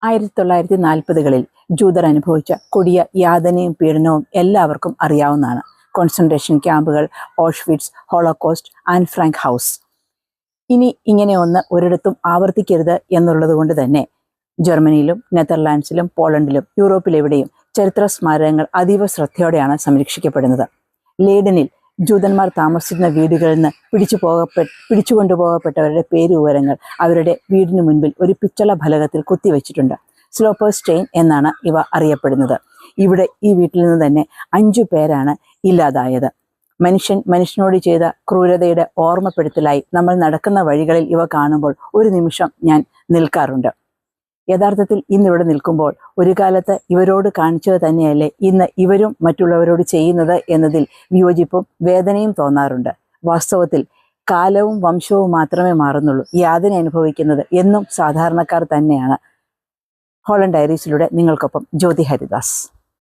1940കളിൽ ജൂതർ അനുഭവിച്ച കൊടിയ യാതനയും പീഡനവും എല്ലാവർക്കും അറിയാവുന്നതാണ്. കോൺസെൻട്രേഷൻ ക്യാമ്പുകൾ, Auschwitz, holocaust, an Frank house. ഇനി ഇങ്ങനെ ഒന്ന് ഒരിടത്തും ആവർത്തിക്കരുത് എന്നുള്ളത് കൊണ്ട് തന്നെ ജർമ്മനിയിലും നെതർലാൻഡ്സിലും പോളണ്ടിലും യൂറോപ്പിലെവിടെയും ചരിത്ര സ്മാരകങ്ങൾ അതീവ ശ്രദ്ധയോടെയാണ് സംരക്ഷിക്കപ്പെടുന്നത്. ലേഡനിൽ ജൂതന്മാർ താമസിക്കുന്ന വീടുകളിൽ നിന്ന് പിടിച്ചുകൊണ്ടുപോകപ്പെട്ടവരുടെ പേരുവിവരങ്ങൾ അവരുടെ വീടിന് മുൻപിൽ ഒരു പിച്ചള ഫലകത്തിൽ കുത്തിവെച്ചിട്ടുണ്ട്. സ്ലോപ്പേഴ്സ്റ്റെയിൻ എന്നാണ് ഇവ അറിയപ്പെടുന്നത്. ഇവിടെ ഈ വീട്ടിൽ നിന്ന് തന്നെ 5 പേരാണ് ഇല്ലാതായത്. മനുഷ്യനോട് ചെയ്ത ക്രൂരതയുടെ ഓർമ്മപ്പെടുത്തലായി നമ്മൾ നടക്കുന്ന വഴികളിൽ ഇവ കാണുമ്പോൾ ഒരു നിമിഷം ഞാൻ നിൽക്കാറുണ്ട്. യഥാർത്ഥത്തിൽ ഇന്നിവിടെ നിൽക്കുമ്പോൾ ഒരു കാലത്ത് ഇവരോട് കാണിച്ചത് തന്നെയല്ലേ ഇന്ന് ഇവരും മറ്റുള്ളവരോട് ചെയ്യുന്നത് എന്നതിൽ വിയോജിപ്പും വേദനയും തോന്നാറുണ്ട്. വാസ്തവത്തിൽ കാലവും വംശവും മാത്രമേ മാറുന്നുള്ളൂ. യാതന അനുഭവിക്കുന്നത് എന്നും സാധാരണക്കാർ തന്നെയാണ്. ഹോളണ്ട് ഡയറീസിലൂടെ നിങ്ങൾക്കൊപ്പം ജ്യോതി ഹരിദാസ്.